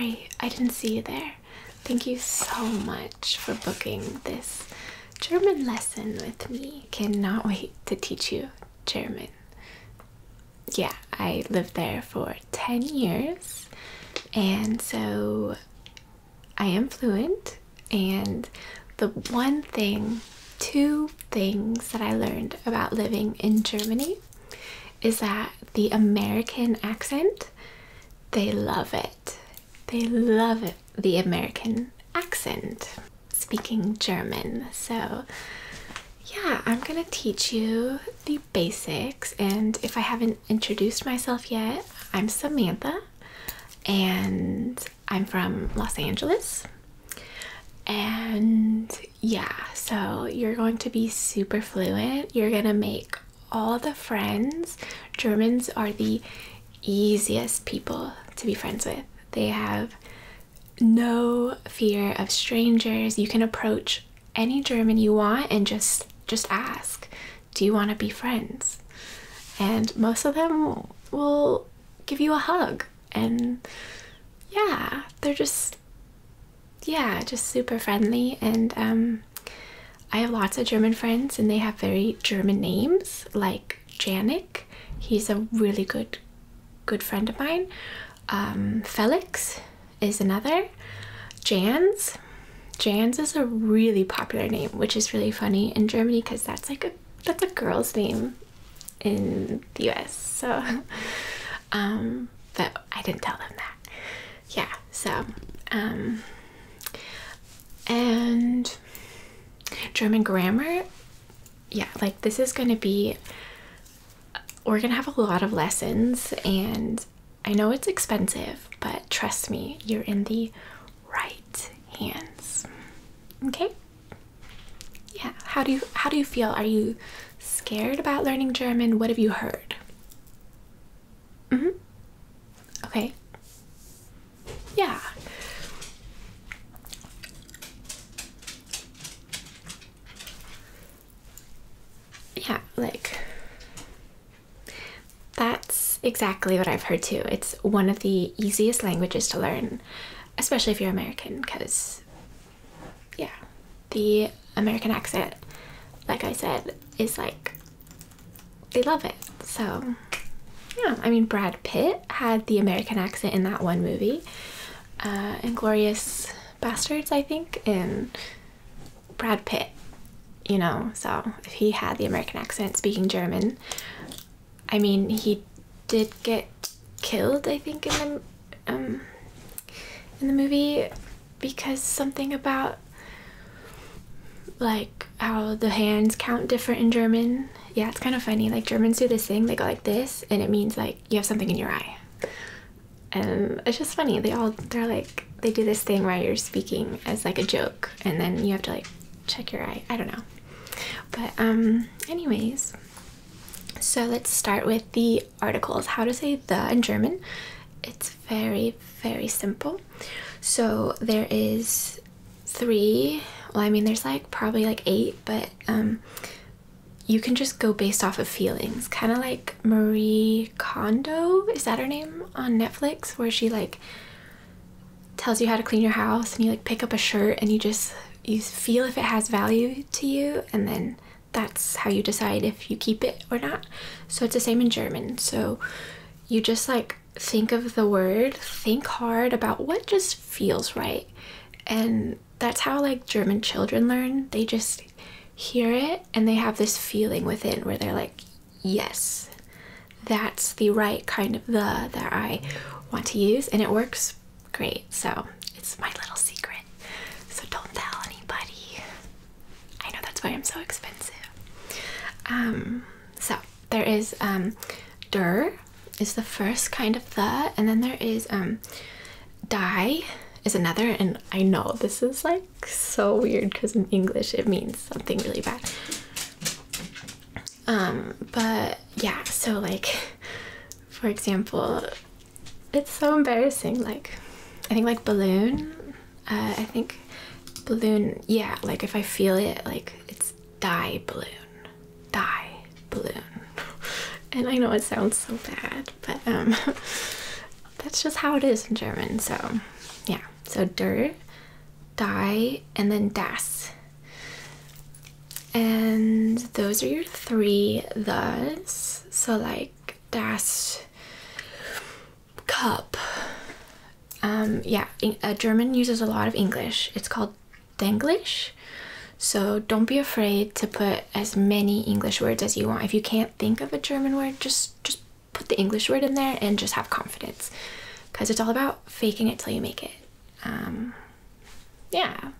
sorry, I didn't see you there. Thank you so much for booking this German lesson with me. Cannot wait to teach you German. Yeah, I lived there for 10 years, and so I am fluent. And the one thing, two things that I learned about living in Germany is that the American accent, they love it. They love it, the American accent, speaking German. So yeah, I'm gonna teach you the basics. And if I haven't introduced myself yet, I'm Samantha and I'm from Los Angeles. And yeah, so you're going to be super fluent. You're gonna make all the friends. Germans are the easiest people to be friends with. They have no fear of strangers. You can approach any German you want and just ask, do you want to be friends? And most of them will give you a hug. And yeah, they're just super friendly. And I have lots of German friends and they have very German names, like Janik. He's a really good friend of mine. Felix is another. Jans is a really popular name, which is really funny in Germany because that's a girl's name in the US. So but I didn't tell them that. Yeah, so and German grammar, yeah, like this is gonna be, we're gonna have a lot of lessons, and I know it's expensive, but trust me, you're in the right hands. Okay? Yeah, how do you feel? Are you scared about learning German? What have you heard? Okay. Yeah. Yeah, like that's exactly what I've heard too. It's one of the easiest languages to learn, especially if you're American, because yeah, the American accent, like I said, is like, they love it. So yeah, I mean, Brad Pitt had the American accent in that one movie, Inglourious Bastards, I think, and Brad Pitt, you know, so if he had the American accent speaking German, I mean, he did get killed, I think, in the movie because something about like how the hands count different in German. Yeah, it's kind of funny. Like Germans do this thing, they go like this, and it means like you have something in your eye. And it's just funny. They're like, they do this thing where you're speaking as like a joke, and then you have to like check your eye. I don't know. But anyways, so let's start with the articles. How to say the in German. It's very, very simple. So there is 3, well, I mean, there's like probably like 8, but you can just go based off of feelings, kind of like Marie Kondo, is that her name, on Netflix, where she like tells you how to clean your house, and you like pick up a shirt and you feel if it has value to you, and then that's how you decide if you keep it or not. So it's the same in German. So you just like think of the word, think hard about what just feels right, and that's how like German children learn. They just hear it and they have this feeling within where they're like, yes, that's the right kind of the that I want to use, and it works great. So it's my little secret, so don't tell anybody. I know that's why I'm so expensive. So there is der is the first kind of the, and then there is die is another, and I know this is like so weird because in English it means something really bad. But yeah, so like for example, it's so embarrassing, like I think like balloon, I think balloon, yeah, like if I feel it, like it's die balloon. And I know it sounds so bad, but that's just how it is in German. So Yeah, so der, die, and then das. And those are your 3 thes. So like das cup. Yeah, German uses a lot of English. It's called Denglish. So don't be afraid to put as many English words as you want. If you can't think of a German word, just put the English word in there and just have confidence, because it's all about faking it till you make it. Yeah,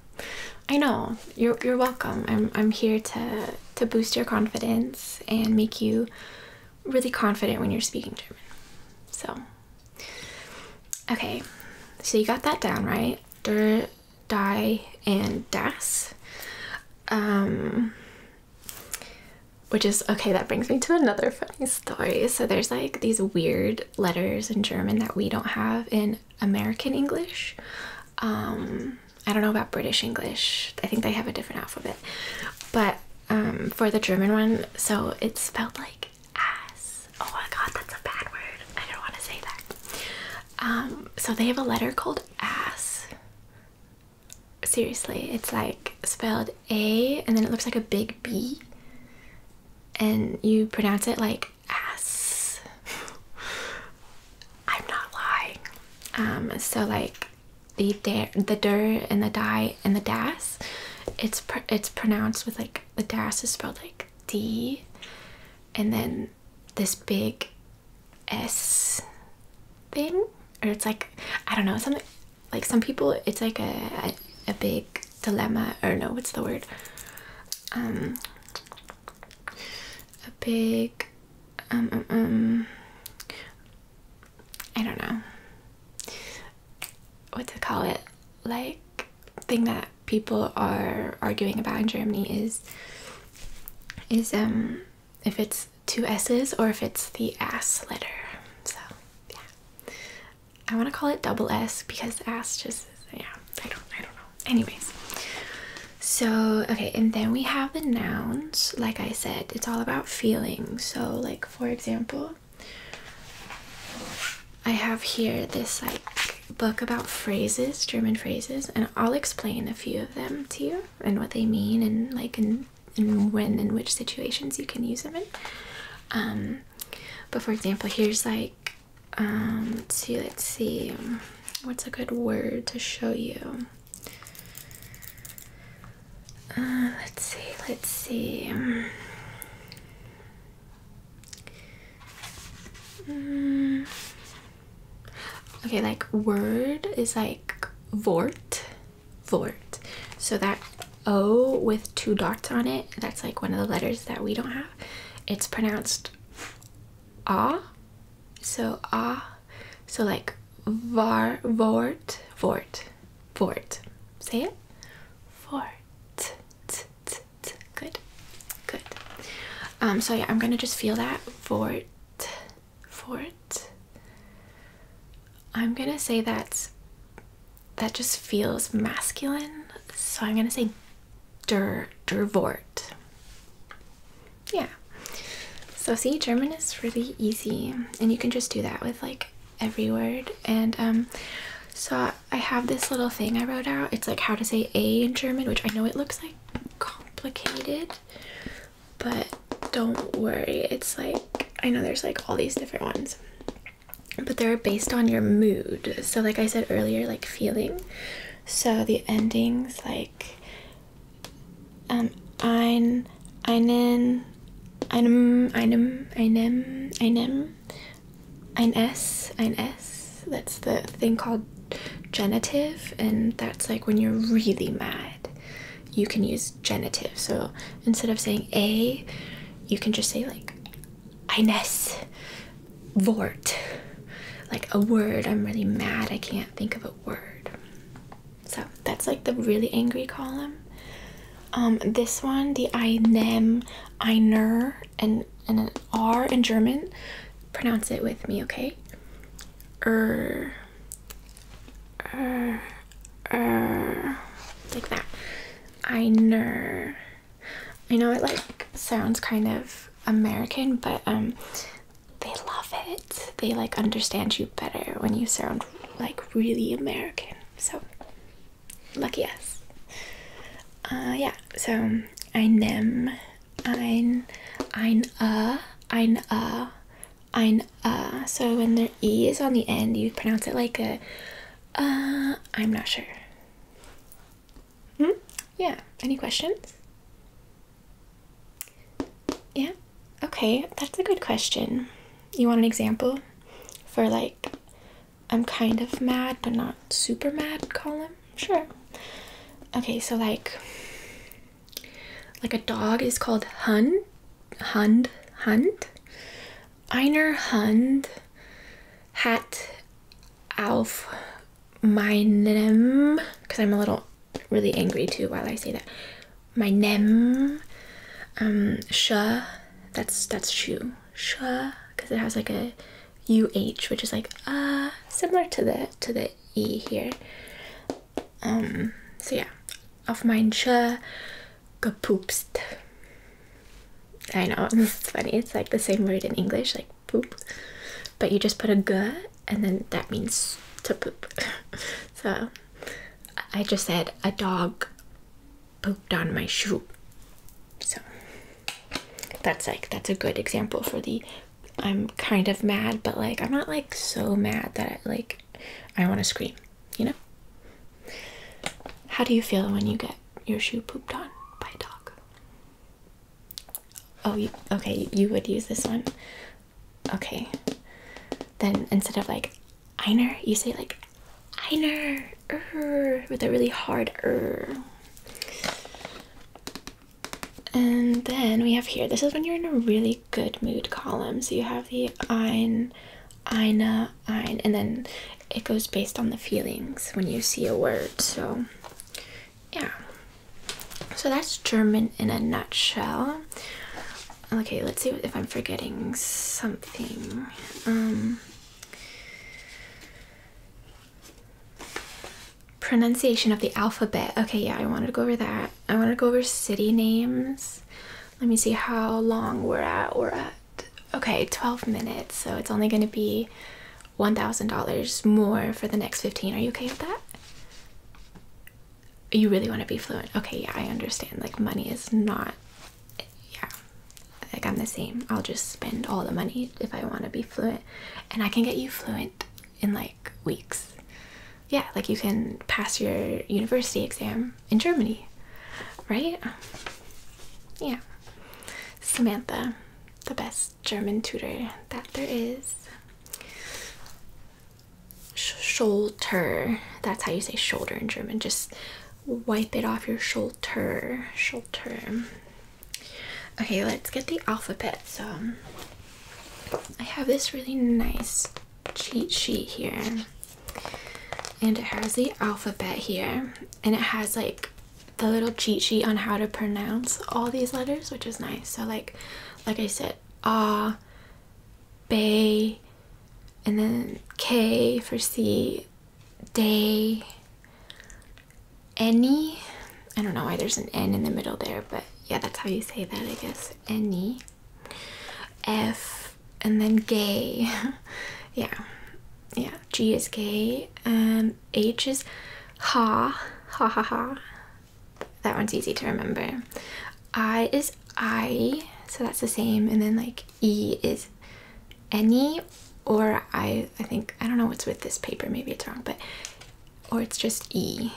I know, you're welcome. I'm here to boost your confidence and make you really confident when you're speaking German. So okay, so you got that down, right? Der, die, and das. Which is, okay, that brings me to another funny story. So there's like these weird letters in German that we don't have in American English. I don't know about British English. I think they have a different alphabet. But for the German one, so it's spelled like ass. Oh my god, that's a bad word. I don't want to say that. So they have a letter called ass. Seriously, it's like spelled A and then it looks like a big B. And you pronounce it like ass. I'm not lying. So like the der and the die and the das, it's pronounced with like, the das is spelled like D, and then this big S thing, or it's like, I don't know, something like, some people it's like a big dilemma, or no, what's the word? A big I don't know what to call it, like thing that people are arguing about in Germany is if it's 2 S's or if it's the ass letter. So yeah, I want to call it double S because ass just, yeah, I don't know. Anyways, so okay, and then we have the nouns. Like I said, it's all about feeling. So like, for example, I have here this like book about phrases, German phrases, and I'll explain a few of them to you and what they mean, and like in when and which situations you can use them in. But for example, here's like let's see, what's a good word to show you? Let's see. Okay, like word is like Wort. So that O with 2 dots on it, that's like one of the letters that we don't have. It's pronounced A. So A. So like Wort. Say it. Wort. Good. So yeah, I'm gonna just feel that. Wort. I'm gonna say that just feels masculine, so I'm gonna say der Wort. Yeah. So see, German is really easy, and you can just do that with like every word. And so I have this little thing I wrote out. It's like how to say A in German, which I know it looks like complicated, but don't worry. It's like, I know there's like all these different ones, but they're based on your mood. So like I said earlier, like feeling. So the endings like ein, einen, einem, ein S. That's the thing called genitive, and that's like when you're really mad, you can use genitive. So instead of saying A, you can just say like eines Wort, like a word. I'm really mad, I can't think of a word. So that's like the really angry column. This one, the einem, einer, and an R in German, pronounce it with me, okay? Like that. Einer. I know it like sounds kind of American, but they love it. They like understand you better when you sound like really American. So lucky us. Yeah, so einem, ein, so when the E is on the end, you pronounce it like a, I'm not sure. Yeah, any questions? Yeah, okay, that's a good question. You want an example for like, I'm kind of mad, but not super mad column? Sure. Okay, so like a dog is called Hund. Einer Hund hat auf meinem, because I'm a little really angry too while I say that. Meinem Sha, that's shoe. Sha, because it has like a UH, which is like similar to the E here. So yeah, auf mein Schuh gepupst. I know, it's funny, it's like the same word in English, like poop, but you just put a g and then that means to poop. So I just said a dog pooped on my shoe. So that's a good example for the I'm kind of mad, but like I'm not like so mad that I want to scream, you know? How do you feel when you get your shoe pooped on by a dog? Oh, okay, you would use this one. Okay, then instead of like einer, you say like einer, with a really hard And then we have here, this is when you're in a really good mood column. So you have the eine, and then it goes based on the feelings when you see a word. So yeah, so that's German in a nutshell. Okay, let's see if I'm forgetting something. Pronunciation of the alphabet. Okay, yeah, I wanted to go over that. I wanted to go over city names. Let me see how long we're at. Okay, 12 minutes, so it's only going to be $1,000 more for the next 15. Are you okay with that? You really want to be fluent? Okay, yeah, I understand. Like, money is not, yeah, like I'm the same. I'll just spend all the money if I want to be fluent, and I can get you fluent in like weeks. Yeah, like you can pass your university exam in Germany, right? Yeah. Samantha, the best German tutor that there is. Shoulder, that's how you say shoulder in German. Just wipe it off your shoulder. Okay, let's get the alphabet. So I have this really nice cheat sheet here, and it has the alphabet here, and it has like the little cheat sheet on how to pronounce all these letters, which is nice. So like I said, A, B, and then K for C, D, Any. I don't know why there's an N in the middle there, but yeah, that's how you say that, I guess. Any. F, and then gay. Yeah, G is gay. H is ha. That one's easy to remember. I is I, so that's the same. And then like E is any, or I think, I don't know what's with this paper, maybe it's wrong, but, or it's just E.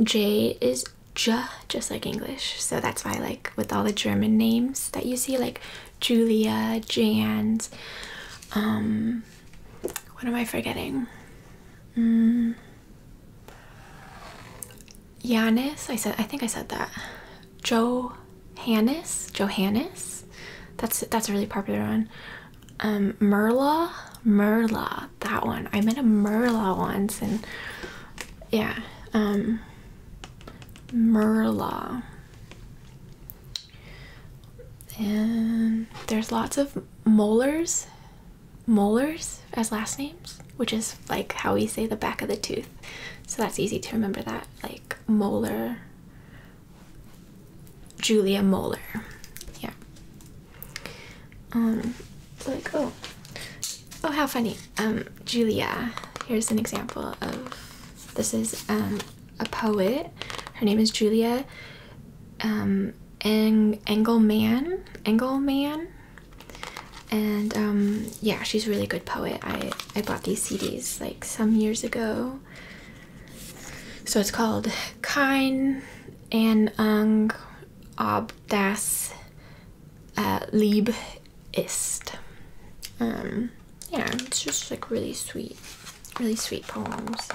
J is J, just like English. So that's why, like, with all the German names that you see, like Julia, Jans, what am I forgetting? Janis, I think I said that. Johannes, that's a really popular one. Merla, that one. I met a Merla once, and yeah, Merla. And there's lots of molars as last names, which is like how we say the back of the tooth. So that's easy to remember that, like molar, Julia Molar. Yeah. So like, oh, Oh, how funny. Julia. Here's an example of, this is a poet. Her name is Julia Engelman. And yeah, she's a really good poet. I bought these CDs like some years ago. So it's called Kein Ahnung ob das Lieb ist. Yeah, it's just like really sweet poems.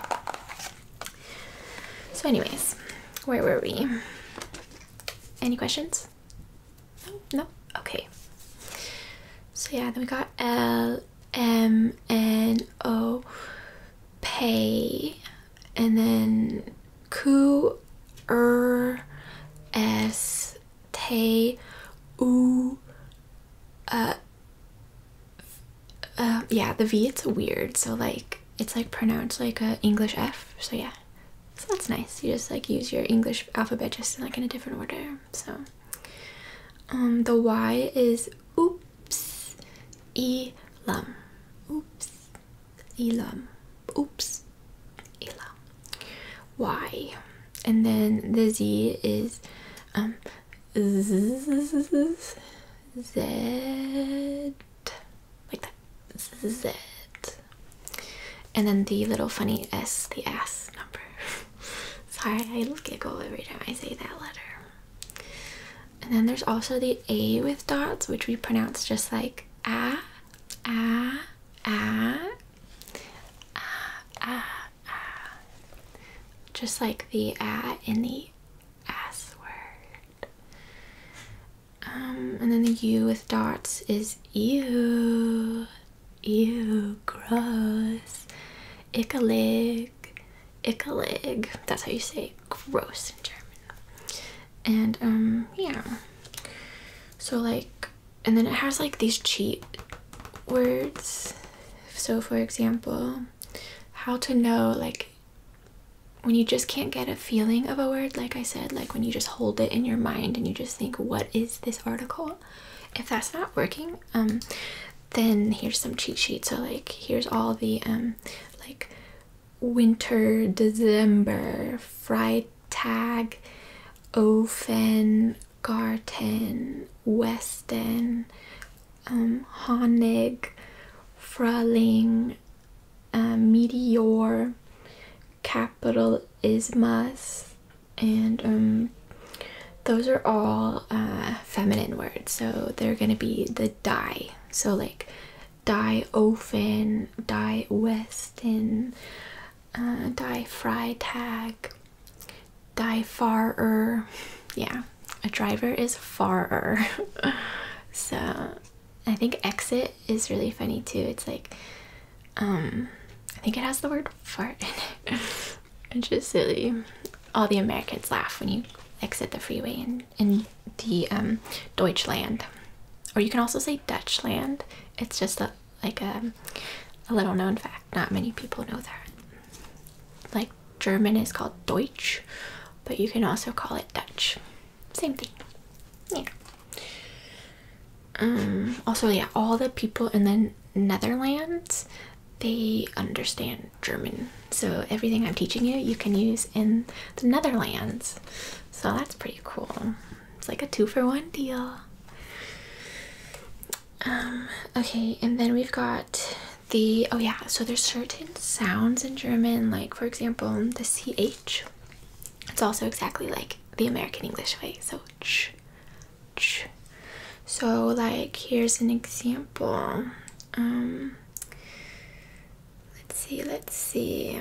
So anyways, where were we? Any questions? No? Okay. So yeah, then we got L, M, N, O, pay, and then Q, S, T, U, yeah, the V, it's weird, so like it's like pronounced like a English F, so yeah, so that's nice. You just like use your English alphabet just in like in a different order. So the Y is oops, elam, oops, elam, oops, elam, Y. And then the Z is Z, like that, Z. And then the little funny S, the ass number. Sorry, I giggle every time I say that letter. And then there's also the A with dots, which we pronounce just like a, just like the a in the ass word. And then the U with dots is ew, gross, ekelig. That's how you say gross in German. And yeah, so like, and then it has like these cheat words. So for example, how to know, like when you just can't get a feeling of a word, like I said, like when you just hold it in your mind and you just think, what is this article? If that's not working, then here's some cheat sheets. So like here's all the like Winter, December, Freitag, Ofen, Garten, Westen, Honig, Frühling, Meteor, Capitalismus, and those are all feminine words, so they're gonna be the die. So like die Ofen, die Westen, die Freitag, die Fahrer. Yeah, a driver is Fahrer. So I think exit is really funny too. It's like I think it has the word fart in it. It's just silly. All the Americans laugh when you exit the freeway in the Deutschland, or you can also say Dutchland. It's just a little known fact. Not many people know that. Like German is called Deutsch, but you can also call it Dutch. Same thing. Yeah. Also, yeah, all the people in the Netherlands, they understand German. So everything I'm teaching you, you can use in the Netherlands. So that's pretty cool. It's like a 2-for-1 deal. Okay, and then we've got the, oh yeah, so there's certain sounds in German, like for example, the CH. It's also exactly like the American English way, so ch, ch. So like, here's an example. Let's see.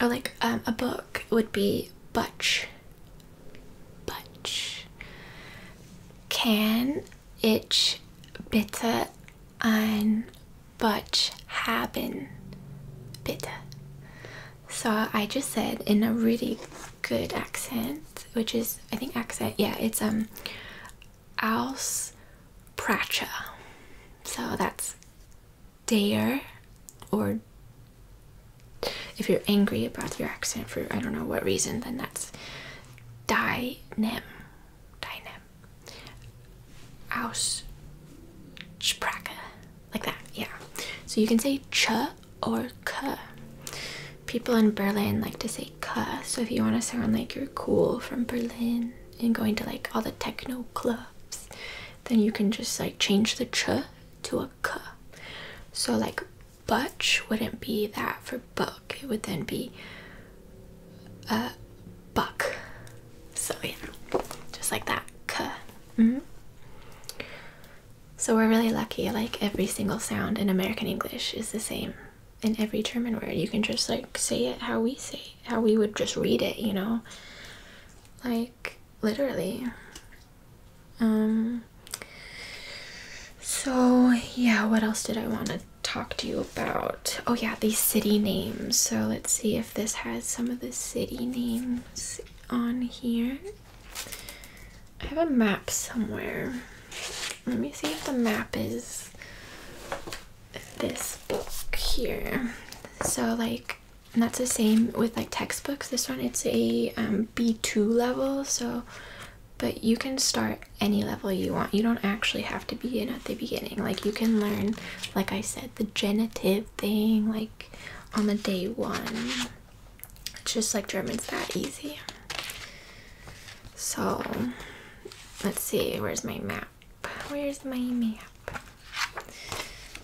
Oh, like a book would be Butch. Kann ich bitte ein Butch haben? Bitte. So I just said in a really good accent, which is, I think accent, yeah, it's Aussprache. So that's der, or if you're angry about your accent for I don't know what reason, then that's deinem. Aussprache. Like that, yeah. So you can say ch or k. People in Berlin like to say k. So if you want to sound like you're cool from Berlin and going to like all the techno clubs, then you can just like change the ch to a k. So like butch wouldn't be that for book. It would then be buck. So yeah, just like that, k. So we're really lucky, like every single sound in American English is the same in every German word. You can just like say it how we say it, how we would just read it, you know, like literally. So yeah, what else did I want to talk to you about? Oh yeah, these city names. So let's see if this has some of the city names on here. I have a map somewhere. Let me see if the map is this book here. So like, and that's the same with like textbooks. This one, it's a B2 level, so but you can start any level you want. You don't actually have to begin at the beginning. Like you can learn, like I said, the genitive thing like on the day one. It's just like German's that easy. So let's see, where's my map? Where's my map?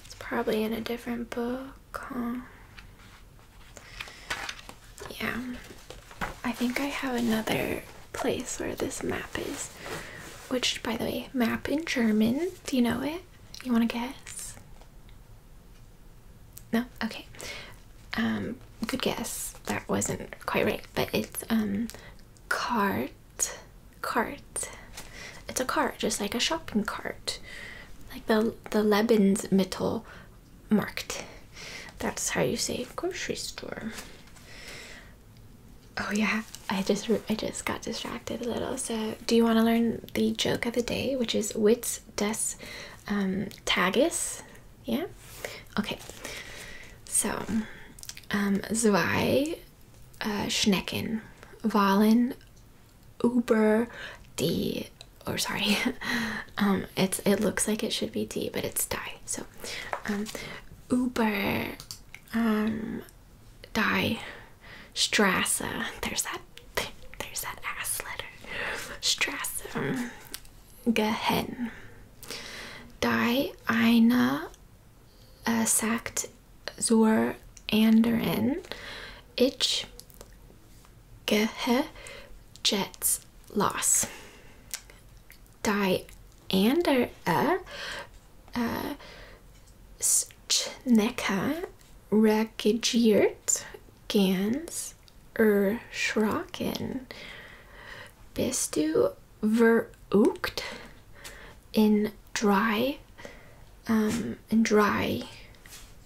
It's probably in a different book, huh? Yeah, I think I have another place where this map is, which, by the way, map in German, do you know it? You want to guess? No? Okay. Good guess. That wasn't quite right, but it's cart. It's a cart, just like a shopping cart, like the Lebensmittel Markt. That's how you say grocery store. Oh yeah, I just got distracted a little. So do you want to learn the joke of the day, which is Witz des Tages? Yeah? Okay. So, zwei Schnecken wallen über die, or sorry, it looks like it should be D, but it's die. So, über die Strasse, there's that ass letter, Strasse, gehen. Die eine sagt zur anderen, ich gehe jetzt los. Die andere Schnecke reagiert ganz erschrocken. Bist du verrückt? In dry,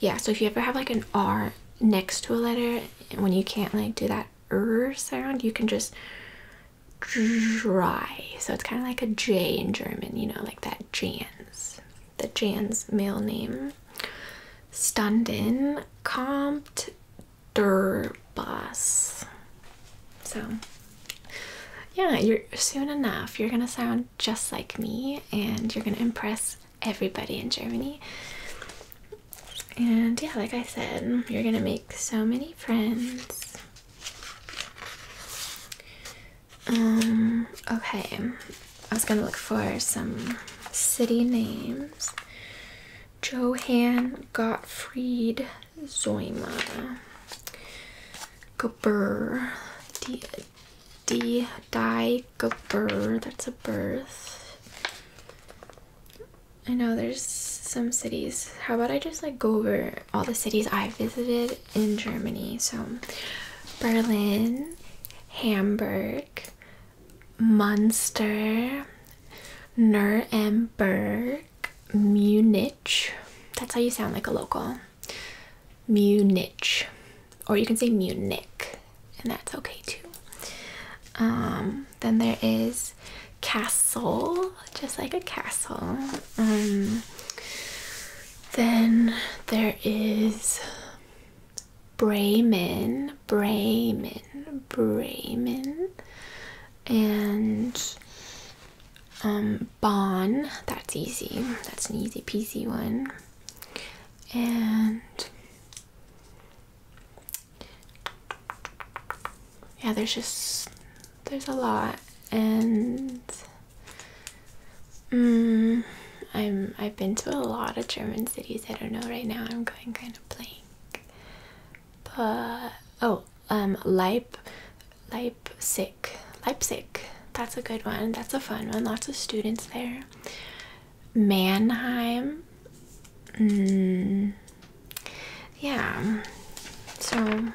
yeah, so if you ever have like an R next to a letter, when you can't like do that sound, you can just dry. So it's kind of like a J in German, you know, like that Jans, the Jans male name. Stunden kommt der Bus. So yeah, you're soon enough you're gonna sound just like me and you're gonna impress everybody in Germany. And yeah, like I said, you're gonna make so many friends. Okay, I was gonna look for some city names. Johann Gottfried Zeumer. Gebur. Die Gebur. That's a birth. I know there's some cities. How about I just like go over all the cities I visited in Germany? So Berlin, Hamburg, Munster, Nuremberg, Munich. That's how you sound like a local. Munich. Or you can say Munich, and that's okay too. Then there is Castle, just like a castle. Then there is Bremen, and Bonn. That's easy. That's an easy peasy one. And yeah, there's a lot. And I've been to a lot of German cities. I don't know, right now I'm going kind of blank. But Leipzig. That's a good one. That's a fun one. Lots of students there. Mannheim. Yeah. So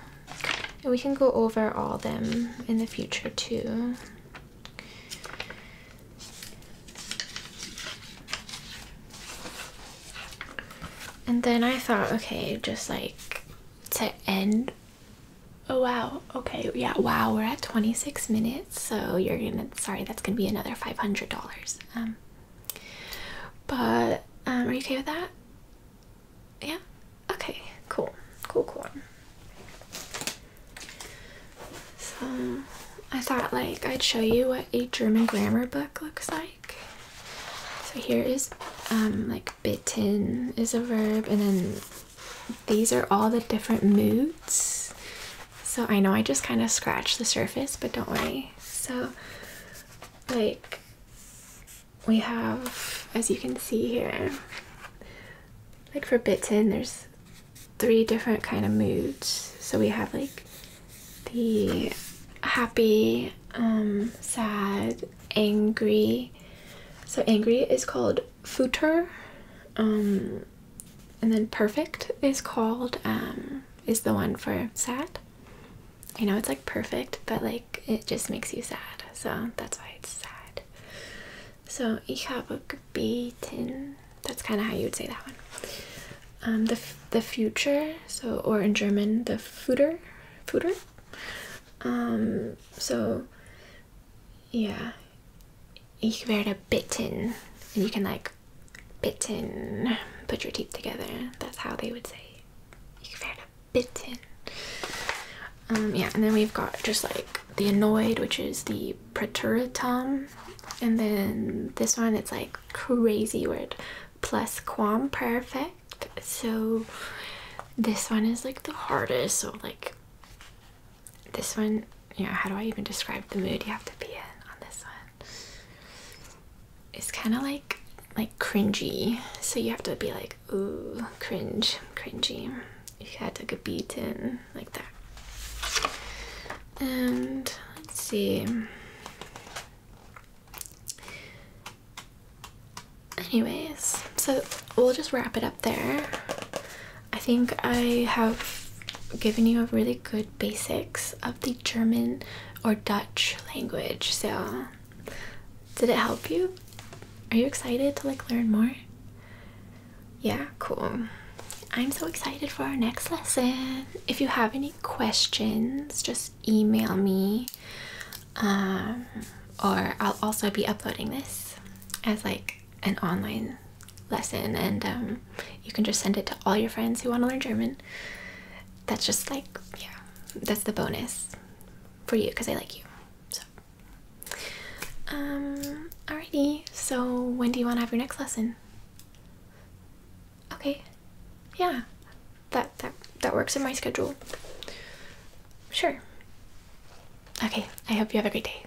we can go over all them in the future too. And then I thought, okay, just like to end. Oh wow, okay, yeah, wow, we're at 26 minutes, so sorry, that's gonna be another $500. But are you okay with that? Yeah? Okay, cool. So I thought like I'd show you what a German grammar book looks like. So here is like bitten is a verb, and then these are all the different moods. So I know I just kind of scratched the surface, but don't worry. So like we have, as you can see here, like for bitten there's 3 different kind of moods. So we have like the happy, sad, angry. So angry is called Futter, and then perfect is called is the one for sad. I know it's like perfect, but like it just makes you sad, so that's why it's sad. So ich habe gebeten, that's kind of how you would say that one. The future, so, or in German the Futter. So yeah, ich werde bitten, and you can like bitten, put your teeth together. That's how they would say ich werde bitten. Yeah, and then we've got just like the annoyed, which is the praeteritum, and then this one, it's like crazy word, plusquamperfect. So this one is like the hardest. So like this one, yeah, how do I even describe the mood you have to be in on this one? It's kind of like cringy, so you have to be like, ooh, cringy. You had to get beaten like that. And let's see, anyways, so we'll just wrap it up there. I think I have given you a really good basics of the German or Dutch language. So did it help you? Are you excited to like learn more? Yeah, cool. I'm so excited for our next lesson. If you have any questions, just email me, or I'll also be uploading this as like an online lesson, and you can just send it to all your friends who want to learn German. That's just like, yeah, that's the bonus for you because I like you. So alrighty, so when do you want to have your next lesson? Okay, yeah, that works in my schedule. Sure. Okay, I hope you have a great day.